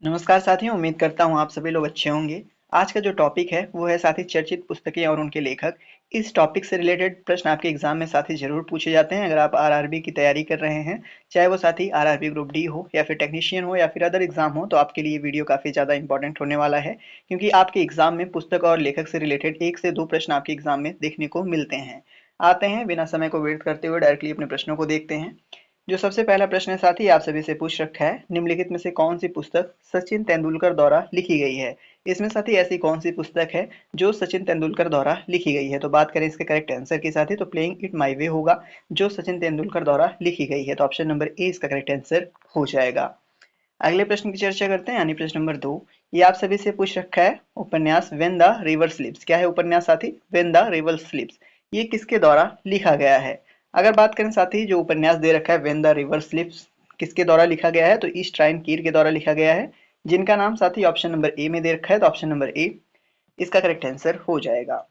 नमस्कार साथियों, उम्मीद करता हूँ आप सभी लोग अच्छे होंगे। आज का जो टॉपिक है वो है साथी चर्चित पुस्तकें और उनके लेखक। इस टॉपिक से रिलेटेड प्रश्न आपके एग्जाम में साथी ज़रूर पूछे जाते हैं अगर आप आरआरबी की तैयारी कर रहे हैं। चाहे वो साथी आरआरबी ग्रुप डी हो या फिर टेक्नीशियन हो या फिर अदर एग्जाम हो, तो आपके लिए वीडियो काफ़ी ज़्यादा इंपॉर्टेंट होने वाला है, क्योंकि आपके एग्जाम में पुस्तक और लेखक से रिलेटेड 1 से 2 प्रश्न आपके एग्जाम में देखने को मिलते हैं। आते हैं बिना समय को व्यर्थ करते हुए डायरेक्टली अपने प्रश्नों को देखते हैं। जो सबसे पहला प्रश्न है साथी आप सभी से पूछ रखा है, निम्नलिखित में से कौन सी पुस्तक सचिन तेंदुलकर द्वारा लिखी गई है। इसमें साथी ऐसी कौन सी पुस्तक है जो सचिन तेंदुलकर द्वारा लिखी गई है। तो बात करें इसके करेक्ट आंसर की साथी, तो प्लेइंग इट माई वे होगा, जो सचिन तेंदुलकर द्वारा लिखी गई है। तो ऑप्शन नंबर ए इसका करेक्ट आंसर हो जाएगा। अगले प्रश्न की चर्चा करते हैं, यानी प्रश्न नंबर 2। ये आप सभी से पूछ रखा है, उपन्यास व्हेन द रिवर स्लीप्स। क्या है उपन्यास साथी? When the river स्लीप्स। ये किसके द्वारा लिखा गया है? अगर बात करें साथी, जो उपन्यास दे रखा है व्हेन द रिवर स्लीप्स किसके द्वारा लिखा गया है, तो ईस्ट ट्राइन कीर के द्वारा लिखा गया है, जिनका नाम साथी ऑप्शन नंबर ए में दे रखा है। तो ऑप्शन नंबर ए इसका करेक्ट आंसर हो जाएगा।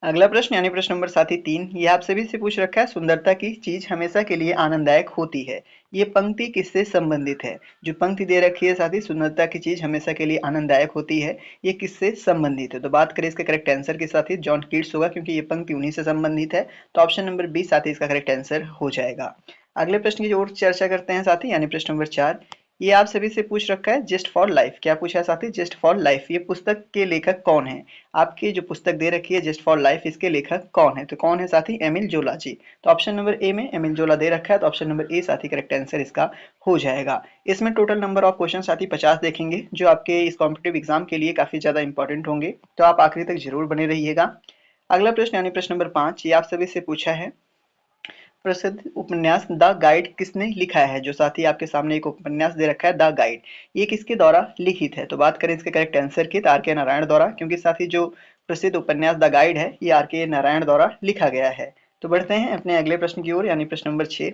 अगला प्रश्न यानी प्रश्न नंबर साथी 3, ये आप सभी से पूछ रखा है, सुंदरता की चीज हमेशा के लिए आनंददायक होती है। ये पंक्ति किससे संबंधित है? जो पंक्ति दे रखी है साथी, सुंदरता की चीज हमेशा के लिए आनंददायक होती है, ये किससे संबंधित है? तो बात करें इसके करेक्ट आंसर के साथी, जॉन कीट्स होगा, क्योंकि ये पंक्ति उन्हीं से संबंधित है। तो ऑप्शन नंबर बी साथी इसका करेक्ट आंसर हो जाएगा। अगले प्रश्न की ओर चर्चा करते हैं साथी, यानी प्रश्न नंबर 4। ये आप सभी से पूछ रखा है, जस्ट फॉर लाइफ। क्या पूछा है साथी? Just for life. ये पुस्तक के लेखक कौन है? आपकी जो पुस्तक दे रखी है जस्ट फॉर लाइफ, इसके लेखक कौन है? तो कौन है साथी? एमिल जोला जी। तो ऑप्शन नंबर ए में एमिल जोला दे रखा है, तो ऑप्शन नंबर ए साथी करेक्ट आंसर इसका हो जाएगा। इसमें टोटल नंबर ऑफ क्वेश्चन साथी 50 देखेंगे, जो आपके इस कॉम्पिटेटिव एग्जाम के लिए काफी ज्यादा इंपॉर्टेंट होंगे, तो आप आखिरी तक जरूर बने रहिएगा। अगला प्रश्न यानी प्रश्न नंबर 5, ये आप सभी से पूछा है, प्रसिद्ध उपन्यास द गाइड किसने लिखा है? जो साथी आपके सामने एक उपन्यास दे रखा है द गाइड, ये किसके द्वारा लिखित है? तो बात करें इसके करेक्ट आंसर की, तो आर के नारायण द्वारा, क्योंकि साथी जो प्रसिद्ध उपन्यास द गाइड है ये आर के नारायण द्वारा लिखा गया है। तो बढ़ते हैं अपने अगले प्रश्न की ओर, यानी प्रश्न नंबर 6।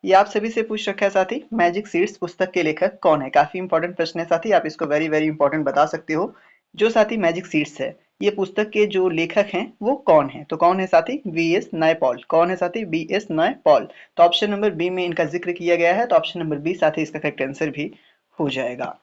ये आप सभी से पूछ रखा है साथी, मैजिक सीड्स पुस्तक के लेखक कौन है? काफी इंपॉर्टेंट प्रश्न है साथी, आप इसको वेरी वेरी इंपॉर्टेंट बता सकते हो। जो साथी मैजिक सीड्स है, ये पुस्तक के जो लेखक हैं वो कौन है? तो कौन है साथी? B S Naipaul. कौन है साथी? B S Naipaul. तो ऑप्शन नंबर बी में इनका जिक्र किया गया है, तो ऑप्शन नंबर बी साथी इसका करेक्ट आंसर भी हो जाएगा।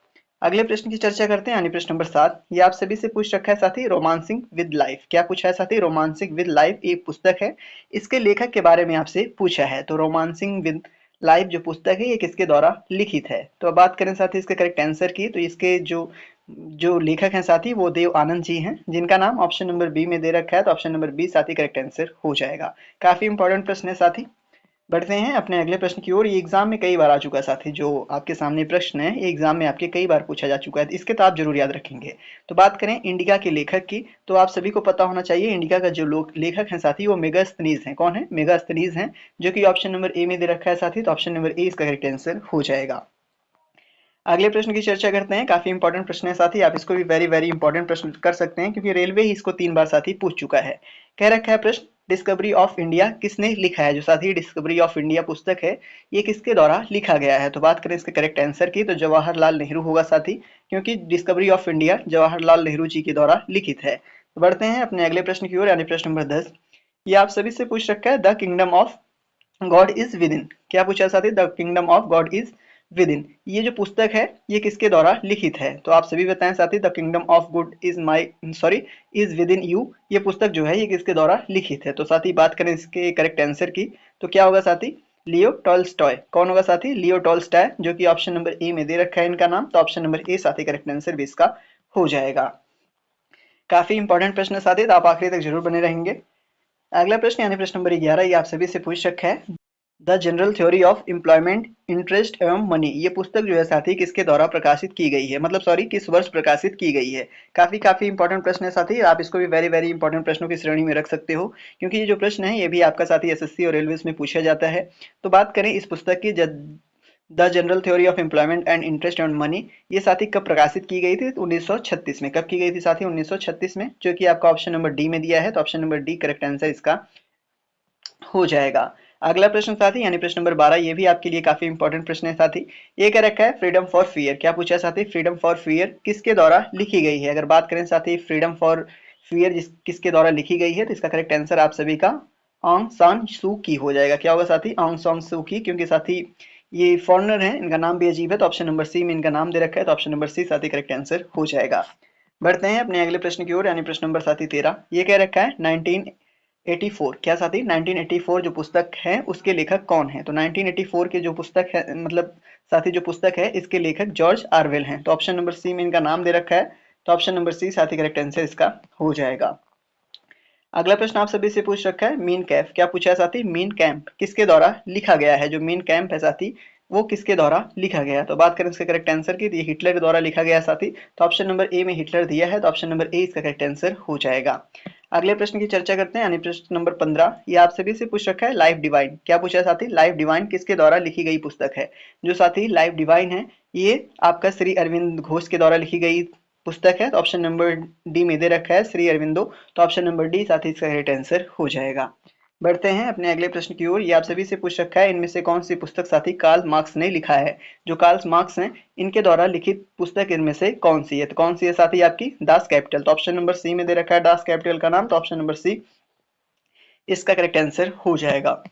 अगले प्रश्न की चर्चा करते हैं, यानी प्रश्न नंबर 7। ये आप सभी से पूछ रखा है साथी, रोमांसिंग विद लाइफ। क्या पूछा है साथी? रोमांसिंग विद लाइफ एक पुस्तक है, इसके लेखक के बारे में आपसे पूछा है। तो रोमांसिंग विद लाइफ जो पुस्तक है ये किसके द्वारा लिखित है? तो अब बात करें साथी इसके करेक्ट आंसर की, तो इसके जो जो लेखक हैं साथी वो देव आनंद जी हैं, जिनका नाम ऑप्शन नंबर बी में दे रखा है। तो ऑप्शन नंबर बी साथी करेक्ट आंसर हो जाएगा। काफी इंपॉर्टेंट प्रश्न है साथी। बढ़ते हैं अपने अगले प्रश्न की ओर। ये एग्जाम में कई बार आ चुका है साथी, जो आपके सामने प्रश्न है ये एग्जाम में आपके कई बार पूछा जा चुका है, इसके तो आप जरूर याद रखेंगे। तो बात करें इंडिका के लेखक की, तो आप सभी को पता होना चाहिए इंडिका का जो लोग लेखक हैं साथी वो मेगास्थनीज हैं। कौन है? मेगास्थनीज हैं, जो कि ऑप्शन नंबर ए में दे रखा है साथी। तो ऑप्शन नंबर ए इसका करेक्ट आंसर हो जाएगा। अगले प्रश्न की चर्चा करते हैं, काफी इंपॉर्टेंट प्रश्न है साथी, आप इसको भी वेरी वेरी इंपॉर्टेंट प्रश्न कर सकते हैं, क्योंकि रेलवे ही इसको 3 बार साथी पूछ चुका है। कह रखा है प्रश्न, डिस्कवरी ऑफ इंडिया किसने लिखा है? जो साथी डिस्कवरी ऑफ इंडिया पुस्तक है ये किसके द्वारा लिखा गया है? तो बात करें इसके करेक्ट आंसर की, तो जवाहरलाल नेहरू होगा साथी, क्योंकि discovery of India Jawaharlal Nehru ji के द्वारा लिखित है। तो बढ़ते हैं अपने अगले प्रश्न की ओर, यानी प्रश्न नंबर 10। ये आप सभी से पूछ रखा है, the kingdom of God is with in. क्या पूछा साथी? The kingdom of God is with in, ये जो पुस्तक है ये किसके द्वारा लिखित है? तो आप सभी बताएं साथी, the kingdom of good is my sorry is with in you, ये पुस्तक जो है ये किसके द्वारा लिखित है? तो साथी बात करें इसके करेक्ट आंसर की, तो क्या होगा साथी? Leo Tolstoy. कौन होगा साथी? लियो टॉल्स्टॉय, जो कि ऑप्शन नंबर ए में दे रखा है इनका नाम। तो ऑप्शन नंबर ए साथी करेक्ट आंसर भी इसका हो जाएगा। काफी इंपॉर्टेंट प्रश्न है साथी, तो आप आखिरी तक जरूर बने रहेंगे। अगला प्रश्न यानी प्रश्न नंबर 11, ये आप सभी से पूछ रखा है, the general theory of employment interest एवं मनी, ये पुस्तक जो है साथी किसके द्वारा प्रकाशित की गई है? मतलब सॉरी किस वर्ष प्रकाशित की गई है? काफी काफी इंपॉर्टेंट प्रश्न है साथी, आप इसको भी वेरी वेरी इंपॉर्टेंट प्रश्नों की श्रेणी में रख सकते हो, क्योंकि ये जो प्रश्न है ये भी आपका साथी एसएससी और रेलवे में पूछा जाता है। तो बात करें इस पुस्तक की, the general theory of employment and interest and money, ये साथी कब प्रकाशित की गई थी? 1936 में। कब की गई थी साथी? 1936 में, जो कि आपका ऑप्शन नंबर डी में दिया है। तो option number D correct answer इसका हो जाएगा। अगला प्रश्न साथी यानी प्रश्न नंबर 12, ये भी आपके लिए काफी इंपॉर्टेंट प्रश्न है साथी। ये कह रखा है, फ्रीडम फॉर फियर। क्या पूछा साथी? फ्रीडम फॉर फियर किसके द्वारा लिखी गई है? अगर बात करें साथी फ्रीडम फॉर फियर किसके द्वारा लिखी गई है, तो इसका करेक्ट आंसर आप सभी का ऑंग सान सू की हो जाएगा। क्या होगा साथी? ऑंग सान सू की, क्योंकि साथी ये फॉरेनर हैं, इनका नाम भी अजीब है, तो ऑप्शन नंबर सी में इनका नाम दे रखा है, तो ऑप्शन नंबर सी साथी करेक्ट आंसर हो जाएगा। बढ़ते हैं अपने अगले प्रश्न की ओर, यानी प्रश्न नंबर साथी 13। ये कह रखा है 1984, क्या साथी 1984 जो पुस्तक है उसके लेखक कौन है? तो 1984 के जो पुस्तक है, मतलब साथी जो पुस्तक है, इसके लेखक जॉर्ज आरवेल हैं, तो ऑप्शन नंबर सी में इनका नाम दे रखा है, तो ऑप्शन नंबर सी साथी करेक्ट आंसर इसका हो जाएगा। अगला प्रश्न आप सभी से पूछ रखा है मीन कैम्प, क्या पूछा है साथी? मीन कैम्प किसके द्वारा लिखा गया है? जो मीन कैम्प है साथी वो किसके द्वारा लिखा गया है? तो बात करें इसके करेक्ट आंसर की, तो ये हिटलर के द्वारा लिखा गया है साथी, तो ऑप्शन नंबर ए में हिटलर दिया है, तो ऑप्शन नंबर ए इसका करेक्ट आंसर हो जाएगा। अगले प्रश्न की चर्चा करते हैं, यानी प्रश्न नंबर 15। ये आप सभी से पूछ रखा है लाइफ डिवाइन, क्या पूछा है साथी? लाइफ डिवाइन किसके द्वारा लिखी गई पुस्तक है? जो साथी लाइफ डिवाइन है ये आपका श्री अरविंद घोष के द्वारा लिखी गई पुस्तक है, तो ऑप्शन नंबर डी में दे रखा है श्री अरविंदो, तो ऑप्शन नंबर डी साथ ही इसका करेक्ट आंसर हो जाएगा। बढ़ते हैं अपने अगले प्रश्न की ओर। ये आप सभी से पूछ रखा है इनमें से कौन सी पुस्तक साथी कार्ल मार्क्स ने लिखा है? जो कार्ल मार्क्स हैं इनके द्वारा लिखित पुस्तक इनमें से कौन सी है? तो कौन सी है साथी? आपकी दास कैपिटल, तो ऑप्शन नंबर सी में दे रखा है दास कैपिटल का नाम, तो ऑप्शन नंबर सी इसका करेक्ट आंसर हो जाएगा।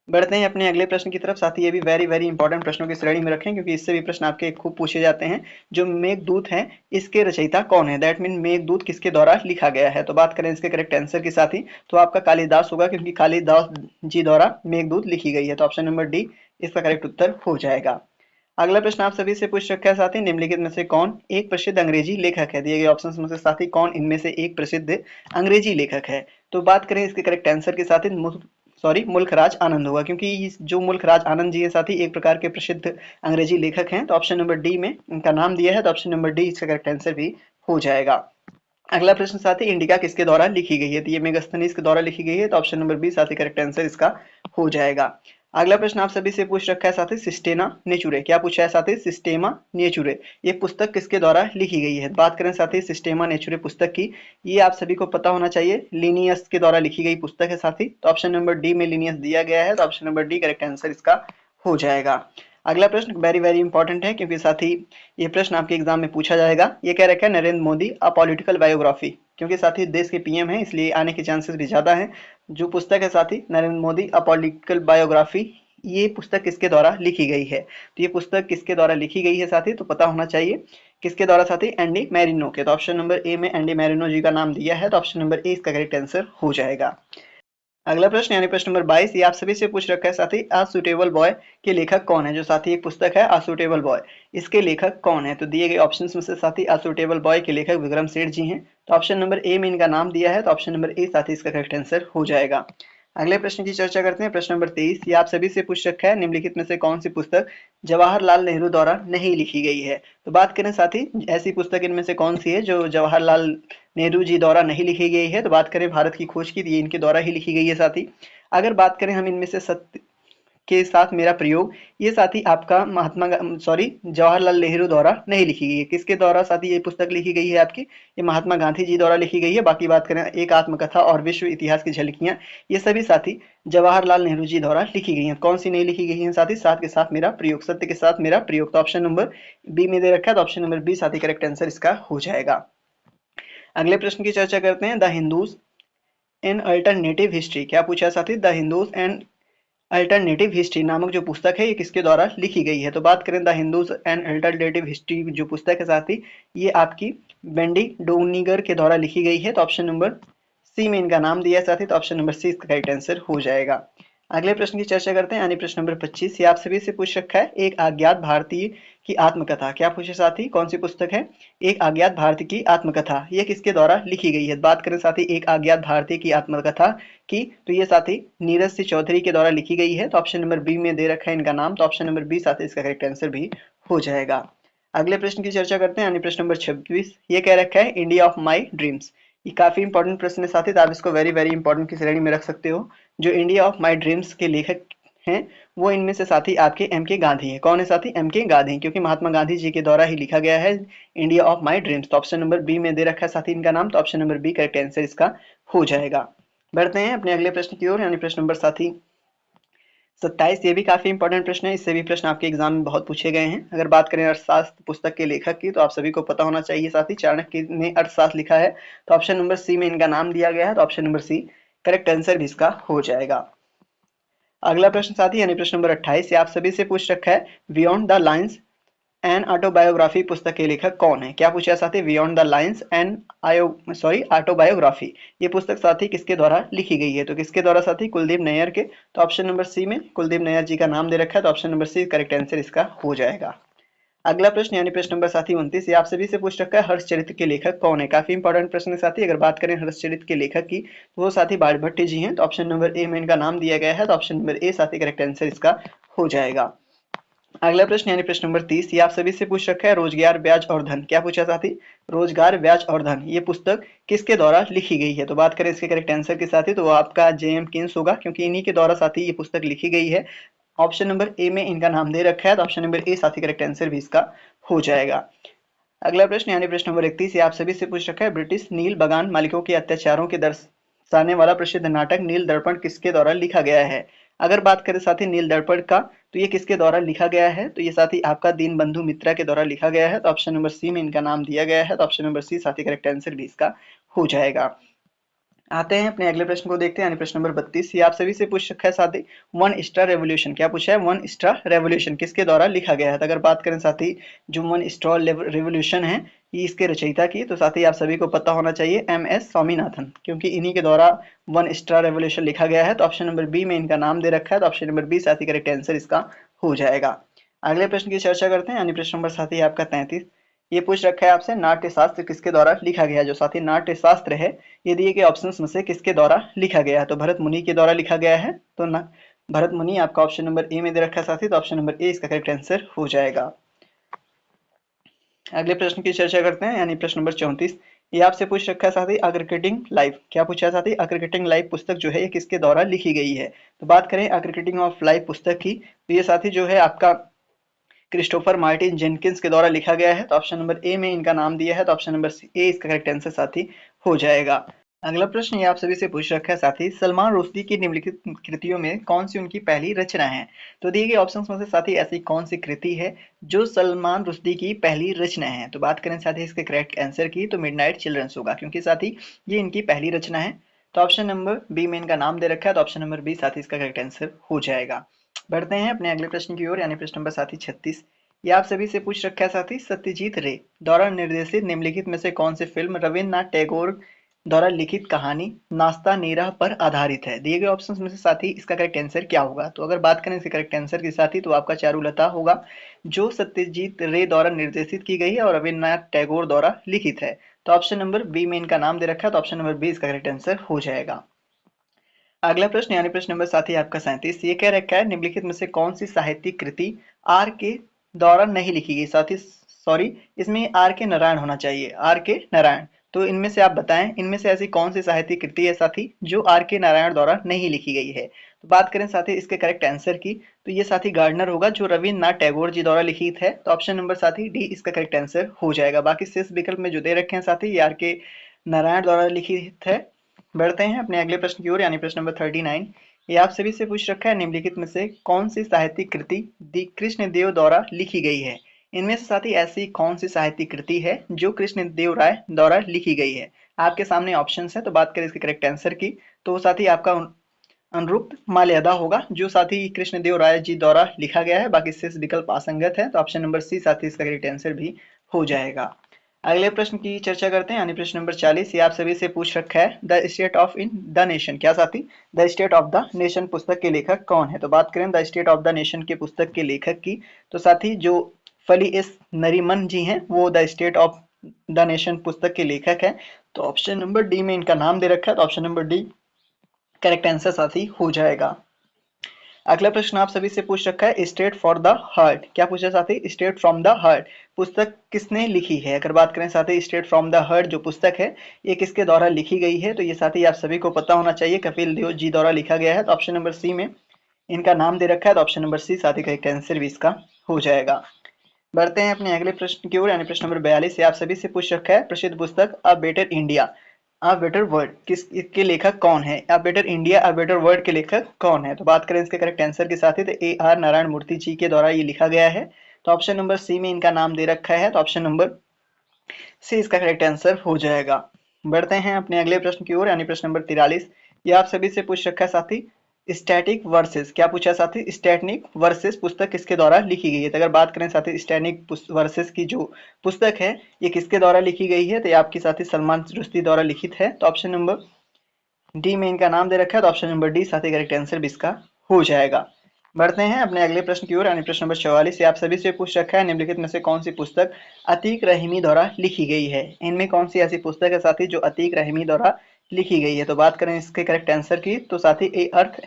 बढ़ते हैं अपने अगले प्रश्न की तरफ। साथ ही ये भी वेरी वेरी इंपॉर्टेंट प्रश्नों की श्रेणी में रखें, क्योंकि इससे भी प्रश्न आपके खूब पूछे जाते हैं। जो मेघदूत है इसके रचयिता कौन है? दैट मीन मेघदूत किसके द्वारा लिखा गया है? तो बात करें इसके करेक्ट आंसर के साथ ही, तो आपका कालिदास होगा, क्योंकि कालिदास जी द्वारा मेघदूत लिखी गई है, तो ऑप्शन नंबर डी इसका करेक्ट उत्तर हो जाएगा। अगला प्रश्न आप सभी से पूछ रखा है साथी निम्नलिखित में से कौन एक प्रसिद्ध अंग्रेजी लेखक है? दिए गए ऑप्शंस में से साथी कौन इनमें से एक प्रसिद्ध अंग्रेजी लेखक है? तो बात करें इसके करेक्ट आंसर के साथ ही, सॉरी मुल्खराज आनंद होगा, क्योंकि जो मुल्खराज आनंद जी है साथी एक प्रकार के प्रसिद्ध अंग्रेजी लेखक हैं, तो ऑप्शन नंबर डी में इनका नाम दिया है, तो ऑप्शन नंबर डी इसका करेक्ट आंसर भी हो जाएगा। अगला प्रश्न साथी इंडिका किसके द्वारा लिखी गई है? तो ये मेगास्थनीज के द्वारा लिखी गई है, तो ऑप्शन नंबर बी साथी करेक्ट आंसर इसका हो जाएगा। अगला प्रश्न आप सभी से पूछ रखा है साथी सिस्टेना नेचुरे, क्या पूछा है साथी? सिस्टेमा नेचुरे ये पुस्तक किसके द्वारा लिखी गई है? बात करें साथी सिस्टेमा नेचुरे पुस्तक की, ये आप सभी को पता होना चाहिए, लिनियस के द्वारा लिखी गई पुस्तक है साथी, तो ऑप्शन नंबर डी में लिनियस दिया गया है, तो option number D correct answer इसका हो जाएगा। अगला प्रश्न वेरी वेरी इंपॉर्टेंट है, क्योंकि साथ ही ये प्रश्न आपके एग्जाम में पूछा जाएगा। ये कह रखा है Narendra Modi a political biography, क्योंकि साथ ही देश के पीएम हैं इसलिए आने के चांसेस भी ज्यादा हैं। जो पुस्तक है साथी Narendra Modi a political biography, ये पुस्तक किसके द्वारा लिखी गई है? तो ये पुस्तक किसके द्वारा लिखी गई है साथी? तो पता होना चाहिए किसके द्वारा साथी? एंडी मैरिनो के, तो ऑप्शन नंबर ए में एंडी मैरिनो जी का नाम दिया है, तो ऑप्शन नंबर ए इसका करेक्ट आंसर हो जाएगा। अगला प्रश्न यानी प्रश्न नंबर 22, ये आप सभी से पूछ रखा है साथी अ सुटेबल बॉय के लेखक कौन है? जो साथी एक पुस्तक है अ सुटेबल बॉय, इसके लेखक कौन है? तो दिए गए ऑप्शंस में से साथी अ सुटेबल बॉय के लेखक विक्रम सेठ जी हैं, तो ऑप्शन नंबर ए में इनका नाम दिया है, तो ऑप्शन नंबर ए साथी इसका करेक्ट आंसर हो जाएगा। अगले प्रश्न की चर्चा करते हैं, प्रश्न नंबर 23। ये आप सभी से पूछ रखा है निम्नलिखित में से कौन सी पुस्तक जवाहरलाल नेहरू द्वारा नहीं लिखी गई है? तो बात करें साथी ऐसी पुस्तक इनमें से कौन सी है जो जवाहरलाल नेहरू जी द्वारा नहीं लिखी गई है? तो बात करें भारत की खोज की, तो ये इनके द्वारा ही लिखी गई है साथी। अगर बात करें हम इनमें से सत्य के साथ मेरा प्रयोग, ये साथी आपका सॉरी जवाहरलाल नेहरू द्वारा नहीं लिखी गई है। किसके द्वारा साथी ये पुस्तक लिखी गई है आपकी? ये महात्मा गांधी जी द्वारा लिखी गई है। बाकी बात करें एक आत्मकथा और विश्व इतिहास की झलकियां, ये सभी साथी जवाहरलाल नेहरू जी द्वारा लिखी गई हैं। कौन सी नहीं लिखी गई है साथी? साथ के साथ मेरा प्रयोग, सत्य के साथ मेरा प्रयोग, तो ऑप्शन नंबर बी में दे रखा है, तो ऑप्शन नंबर बी साथी करेक्ट आंसर इसका हो जाएगा। अगले प्रश्न की चर्चा करते हैं, the Hindus an alternative history, क्या पूछा है साथी? The Hindus and alternative history नामक जो पुस्तक है ये किसके द्वारा लिखी गई है? तो बात करें the Hindus and alternative history जो पुस्तक है साथी, ये आपकी बेंडी डोनिगर के द्वारा लिखी गई है, तो ऑप्शन नंबर सी में इनका नाम दिया है साथी, तो ऑप्शन नंबर सी इसका करेक्ट आंसर हो जाएगा। अगले प्रश्न की चर्चा करते हैं, यानी प्रश्न नंबर 25। ये आप सभी से पूछ रखा है एक अज्ञात भारतीय की आत्मकथा, क्या पूछे साथी? कौन सी पुस्तक है? एक अज्ञात भारतीय की आत्मकथा, ये किसके द्वारा लिखी गई है? बात करें साथी एक अज्ञात भारतीय की आत्मकथा की, तो ये साथी नीरज सिंह चौधरी के द्वारा लिखी गई है, तो ऑप्शन नंबर बी में दे रखा है इनका नाम, तो ऑप्शन नंबर बी साथी इसका करेक्ट आंसर भी हो जाएगा। अगले प्रश्न की चर्चा करते हैं, यानी प्रश्न नंबर 26। ये कह रखा है इंडिया ऑफ माई ड्रीम्स, ये काफी इंपॉर्टेंट प्रश्न है साथी, तो आप इसको वेरी वेरी इंपॉर्टेंट की श्रेणी में रख सकते हो। जो इंडिया ऑफ माई ड्रीम्स के लेखक हैं वो इनमें से साथी आपके एम के गांधी है। कौन है साथी? एम के गांधी, क्योंकि महात्मा गांधी जी के द्वारा ही लिखा गया है इंडिया ऑफ माई ड्रीम्स, तो ऑप्शन नंबर बी में दे रखा है साथी इनका नाम, तो option number B correct answer इसका हो जाएगा। बढ़ते हैं अपने अगले प्रश्न की ओर, यानी प्रश्न नंबर साथी 27। ये भी काफी इंपॉर्टेंट प्रश्न है, इससे भी प्रश्न आपके एग्जाम में बहुत पूछे गए हैं। अगर बात करें अर्थशास्त्र पुस्तक के लेखक की, तो आप सभी को पता होना चाहिए साथी चाणक्य ने अर्थशास्त्र लिखा है, तो ऑप्शन नंबर सी में इनका नाम दिया गया है, तो option number C correct answer भी इसका हो जाएगा। अगला प्रश्न साथी यानी प्रश्न नंबर 28 ये आप सभी से पूछ रखा है, beyond the lines an autobiography पुस्तक के लेखक कौन है? क्या पूछा साथी? Beyond the lines an autobiography ये पुस्तक साथी किसके द्वारा लिखी गई है? तो किसके द्वारा साथी? कुलदीप नैयर के। तो ऑप्शन नंबर सी में कुलदीप नैयर जी का नाम दे रखा है, तो option number C correct answer इसका हो जाएगा। अगला प्रश्न यानी प्रश्न नंबर साथी 29 ये आप सभी से पूछ रखा है, हर्षचरित के लेखक कौन है? काफी इंपॉर्टेंट प्रश्न है साथी। अगर बात करें हर्षचरित के लेखक की तो वो साथी बाणभट्ट जी हैं। तो ऑप्शन नंबर ए में इनका नाम दिया गया है, तो ऑप्शन नंबर ए साथी करेक्ट आंसर इसका हो जाएगा। अगला प्रश्न यानी प्रश्न नंबर 30 ये आप सभी से पूछ रखा है, रोजगार ब्याज और धन। क्या पूछा साथी? रोजगार ब्याज और धन ये पुस्तक किसके द्वारा लिखी गई है? तो बात करें इसके करेक्ट आंसर के साथी तो वो आपका जेएम किन्स होगा, क्योंकि इन्हीं के द्वारा साथी ये पुस्तक लिखी गई है। ऑप्शन नंबर ए में इनका नाम दे रखा है, तो ऑप्शन नंबर ए साथी करेक्ट आंसर भी इसका हो जाएगा। अगला प्रश्न यानी प्रश्न नंबर 31 ये आप सभी से पूछ रखा है, ब्रिटिश नील बगान मालिकों के अत्याचारों के दर्शाने वाला प्रसिद्ध नाटक नील दर्पण किसके द्वारा लिखा गया है? अगर बात करें साथी नील दर्पण का तो ये किसके द्वारा लिखा गया है? तो ये साथी आपका दीनबंधु मित्रा के द्वारा लिखा गया है, तो ऑप्शन नंबर सी में इनका नाम दिया गया है, तो ऑप्शन नंबर सी साथी करेक्ट आंसर भी इसका हो जाएगा। आते हैं अपने अगले प्रश्न को देखते हैं यानी प्रश्न नंबर 32 ये आप सभी से पूछ रखा है साथी, वन स्टार रेवोल्यूशन। क्या पूछा है? वन स्टार रेवोल्यूशन किसके द्वारा लिखा गया है? तो अगर बात करें साथी जो वन स्टार रेवोल्यूशन है ये इसके रचयिता की, तो साथी आप सभी को पता होना चाहिए एम.एस. स्वामीनाथन, क्योंकि इन्हीं के द्वारा वन स्टार रेवोल्यूशन लिखा गया है। तो ऑप्शन नंबर बी में इनका नाम दे रखा है, तो ऑप्शन नंबर बी साथी करेक्ट आंसर इसका हो जाएगा। अगले प्रश्न की चर्चा करते हैं यानी प्रश्न नंबर साथी आपका 33 ये पूछ रखा है आपसे, नाट्य शास्त्र किसके द्वारा लिखा गया है? जो साथी नाट्य शास्त्र है ये दिए गए ऑप्शंस में से किसके द्वारा लिखा गया है? तो भरत मुनि के द्वारा लिखा गया है, तो ना भरत मुनि आपका ऑप्शन नंबर ए में दे रखा है साथी, तो ऑप्शन नंबर ए इसका करेक्ट आंसर हो जाएगा। अगले प्रश्न की चर्चा करते हैं यानी प्रश्न नंबर 34 ये आपसे पूछ रखा है साथी, अ क्रिकेटिंग लाइफ। क्या पूछा है साथी? अ क्रिकेटिंग लाइफ पुस्तक जो है ये किसके द्वारा लिखी गई है? तो बात करें अ क्रिकेटिंग ऑफ लाइफ पुस्तक की तो ये साथी जो है आपका क्रिस्टोफर मार्टिन जेनकिंस के द्वारा लिखा गया है, तो ऑप्शन नंबर ए में इनका नाम दिया है, तो ऑप्शन नंबर ए इसका करेक्ट आंसर साथी हो जाएगा। अगला प्रश्न ये आप सभी से पूछ रखा है साथी, सलमान रुश्दी की निम्नलिखित कृतियों में कौन सी उनकी पहली रचना है? तो दिए गए ऑप्शंस में से साथी ऐसी कौन सी कृति है जो सलमान रुश्दी की पहली रचना है? तो बात करें साथी इसके करेक्ट आंसर की तो मिडनाइट चिल्ड्रंस होगा, क्योंकि साथी ये इनकी पहली रचना है। तो ऑप्शन नंबर बी में इनका नाम दे रखा है, तो ऑप्शन नंबर बी साथी इसका करेक्ट आंसर हो जाएगा। बढ़ते हैं अपने अगले प्रश्न की ओर यानी प्रश्न नंबर साथी 36 ये आप सभी से पूछ रखा है साथी, सत्यजीत रे द्वारा निर्देशित निम्नलिखित में से कौन सी फिल्म रविन्द्रनाथ टैगोर द्वारा लिखित कहानी नाश्ता नीरा पर आधारित है? दिए गए ऑप्शंस में से साथी इसका करेक्ट आंसर क्या होगा? तो अगर बात करें इसके करेक्ट आंसर के साथी तो आपका चारुलता होगा, जो सत्यजीत रे द्वारा निर्देशित की गई है और रविन्द्रनाथ टैगोर द्वारा लिखित है। तो ऑप्शन नंबर बी में इनका नाम दे रखा है, तो ऑप्शन नंबर बी इसका करेक्ट आंसर हो जाएगा। अगला प्रश्न यानी प्रश्न नंबर साथी आपका 37 ये कह रखा है, निम्नलिखित में से कौन सी साहित्यिक कृति आर के द्वारा नहीं लिखी गई? साथी सॉरी इसमें आर के नारायण होना चाहिए, आर के नारायण। तो इनमें से आप बताएं इनमें से ऐसी कौन सी साहित्यिक कृति है साथी जो आर के नारायण द्वारा नहीं लिखी गई है? तो बात करें साथी इसके करेक्ट आंसर की तो ये साथी गार्डनर होगा, जो रविन्द्रनाथ टैगोर जी द्वारा लिखित है। तो ऑप्शन नंबर साथी डी इसका करेक्ट आंसर हो जाएगा। बाकी शेष विकल्प में जो दे रखे हैं साथी ये आर के नारायण द्वारा लिखित है। बढ़ते हैं अपने अगले प्रश्न की ओर यानी प्रश्न नंबर 39 ये आप सभी से पूछ रखा है, निम्नलिखित में से कौन सी साहित्यिक कृति कृष्णदेव द्वारा लिखी गई है? इनमें से साथी ऐसी कौन सी साहित्यिक कृति है जो कृष्णदेव राय द्वारा लिखी गई है? आपके सामने ऑप्शंस है, तो बात करें इसके करेक्ट आंसर की तो साथी आपका अनुरुक्त माल्यादा होगा, जो साथी कृष्णदेव राय जी द्वारा लिखा गया है। बाकी शेष विकल्प असंगत है, तो ऑप्शन नंबर सी साथी इसका करेक्ट आंसर भी हो जाएगा। अगले प्रश्न की चर्चा करते हैं यानी प्रश्न नंबर 40 ये आप सभी से पूछ रखा है, the state of in the nation. क्या साथी? The state of the nation पुस्तक के लेखक कौन है? तो बात करें the state of the nation के पुस्तक के लेखक की तो साथी जो फली एस नरीमन जी हैं वो the state of the nation पुस्तक के लेखक है। तो ऑप्शन नंबर डी में इनका नाम दे रखा है, तो option number D correct answer साथी हो जाएगा। अगला प्रश्न आप सभी से पूछ रखा है, स्टेट फॉर द हार्ट। क्या पूछा साथी? स्टेट फ्रॉम द हार्ट पुस्तक किसने लिखी है? अगर बात करें साथी स्टेट फ्रॉम द हार्ट जो पुस्तक है ये किसके द्वारा लिखी गई है? तो ये साथी आप सभी को पता होना चाहिए, कपिल देव जी द्वारा लिखा गया है। तो ऑप्शन नंबर सी में इनका नाम दे रखा है, तो ऑप्शन नंबर सी साथी का आंसर भी इसका हो जाएगा। बढ़ते हैं अपने अगले प्रश्न की ओर यानी प्रश्न नंबर 42 से आप सभी से पूछ रखा है, प्रसिद्ध पुस्तक a better India a better world किस इसके लेखक कौन है? A better India a better world के लेखक कौन है? तो बात करें इसके करेक्ट आंसर के साथ ही तो ए आर नारायण मूर्ति जी के द्वारा ये लिखा गया है। तो ऑप्शन नंबर सी में इनका नाम दे रखा है, तो ऑप्शन नंबर सी इसका करेक्ट आंसर हो जाएगा। बढ़ते हैं अपने अगले प्रश्न की ओर यानी प्रश्न नंबर 43 ये आप सभी से पूछ रखा है साथी, स्टैटिक वर्सेस, क्या पूछा साथी, स्टैटिक वर्सेस पुस्तक किसके द्वारा लिखी गई है। तो अगर बात करें साथी स्टैटिक वर्सेस की जो पुस्तक है ये किसके द्वारा लिखी गई है, तो ये आपकी साथी सलमान रुश्दी द्वारा लिखित है। तो ऑप्शन नंबर डी में इनका नाम दे रखा है, तो ऑप्शन नंबर डी साथी करेक्ट आंसर भी इसका हो जाएगा। बढ़ते हैं अपने अगले प्रश्न की ओर, यानी प्रश्न नंबर 44 से आप सभी से पूछ रखा है निम्नलिखित में से कौन सी पुस्तक अतीक रहीमी द्वारा लिखी गई है। इनमें कौन सी ऐसी पुस्तक है साथी जो अतीक रहीमी द्वारा लिखी गई है। तो बात करें इसके करेक्ट आंसर की, तो साथी ए अर्थ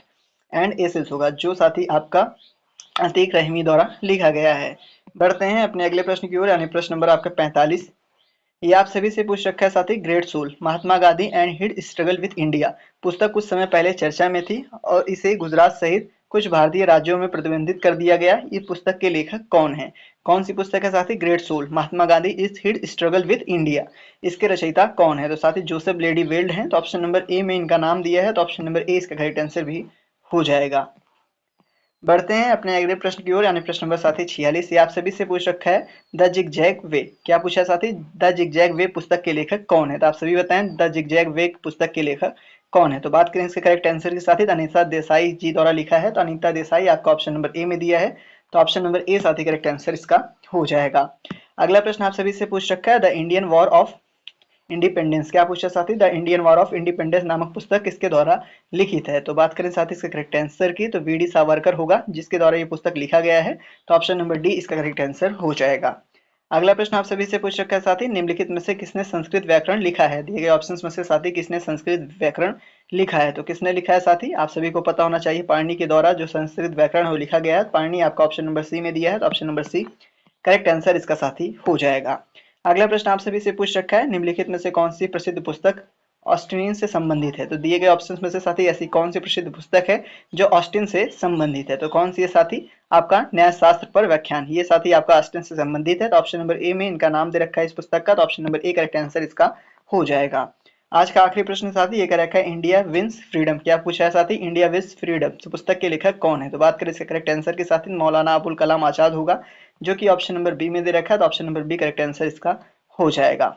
एंड एसेस होगा, जो साथी आपका अतीक रहीमी द्वारा लिखा गया है। बढ़ते हैं अपने अगले प्रश्न की ओर, यानी प्रश्न नंबर आपका 45। ये आप सभी से पूछ रखा है साथी, great soul Mahatma Gandhi and his struggle with India पुस्तक कुछ समय पहले चर्चा में थी और इसे गुजरात सहित कुछ भारतीय राज्यों में प्रतिबंधित कर दिया गया। इस पुस्तक के लेखक कौन है। कौन सी पुस्तक है साथी, great soul Mahatma Gandhi is his struggle with India, इसके रचयिता कौन है। तो साथी जोसेफ लेडी वेल्ड है। तो ऑप्शन नंबर ए में इनका नाम दिया है, तो ऑप्शन नंबर ए इसका करेक्ट आंसर भी हो जाएगा। बढ़ते हैं अपने अगले प्रश्न की ओर, यानी प्रश्न नंबर साथी 46। ये आप सभी से पूछ रखा है द जिगजैग वे, क्या पूछा है साथी, द जिगजैग वे पुस्तक के लेखक कौन है। तो आप सभी बताएं द जिगजैग वे पुस्तक के लेखक कौन है। तो बात करें इसके करेक्ट आंसर के साथ ही, अनीता देसाई जी द्वारा लिखा है। तो अनीता देसाई आपका ऑप्शन नंबर ए में दिया है, तो ऑप्शन नंबर ए साथी करेक्ट आंसर इसका हो जाएगा। अगला प्रश्न आप सभी से पूछ रखा है the Indian war of independence, क्या पूछा साथी, the Indian war of independence नामक पुस्तक किसके द्वारा लिखित है। तो बात करें साथी इसके करेक्ट आंसर की, तो वी डी सावरकर होगा जिसके द्वारा ये पुस्तक लिखा गया है। तो ऑप्शन नंबर डी इसका करेक्ट आंसर हो जाएगा। अगला प्रश्न आप सभी से पूछ रखा है साथी, निम्नलिखित में से किसने संस्कृत व्याकरण लिखा है। दिए गए ऑप्शंस में से साथी किसने संस्कृत व्याकरण लिखा है। तो किसने लिखा है साथी, आप सभी को पता होना चाहिए, पाणिनि के द्वारा जो संस्कृत व्याकरण है वो लिखा गया है। पाणिनि आपका ऑप्शन नंबर सी में दिया है, तो option number C correct answer इसका साथी हो जाएगा। अगला प्रश्न आप सभी से पूछ रखा है, निम्नलिखित में से कौन सी प्रसिद्ध पुस्तक ऑस्टिन से संबंधित है। तो दिए गए ऑप्शंस में से साथी ऐसी कौन सी प्रसिद्ध पुस्तक है जो ऑस्टिन से संबंधित है। तो कौन सी है साथी, आपका न्यायशास्त्र पर व्याख्यान, ये साथी आपका ऑस्टिन से संबंधित है। तो ऑप्शन नंबर ए में इनका नाम दे रखा है इस पुस्तक का, तो option number A correct answer इसका हो जाएगा। आज का आखिरी प्रश्न साथी ये कह रखा है इंडिया विंस फ्रीडम, क्या पूछा है साथी, इंडिया विंस फ्रीडम तो पुस्तक के लेखक कौन है। तो बात करें इसके करेक्ट आंसर के साथ ही मौलाना अबुल कलाम आजाद होगा, जो कि ऑप्शन नंबर बी में दे रखा है। तो option number B correct answer इसका हो जाएगा।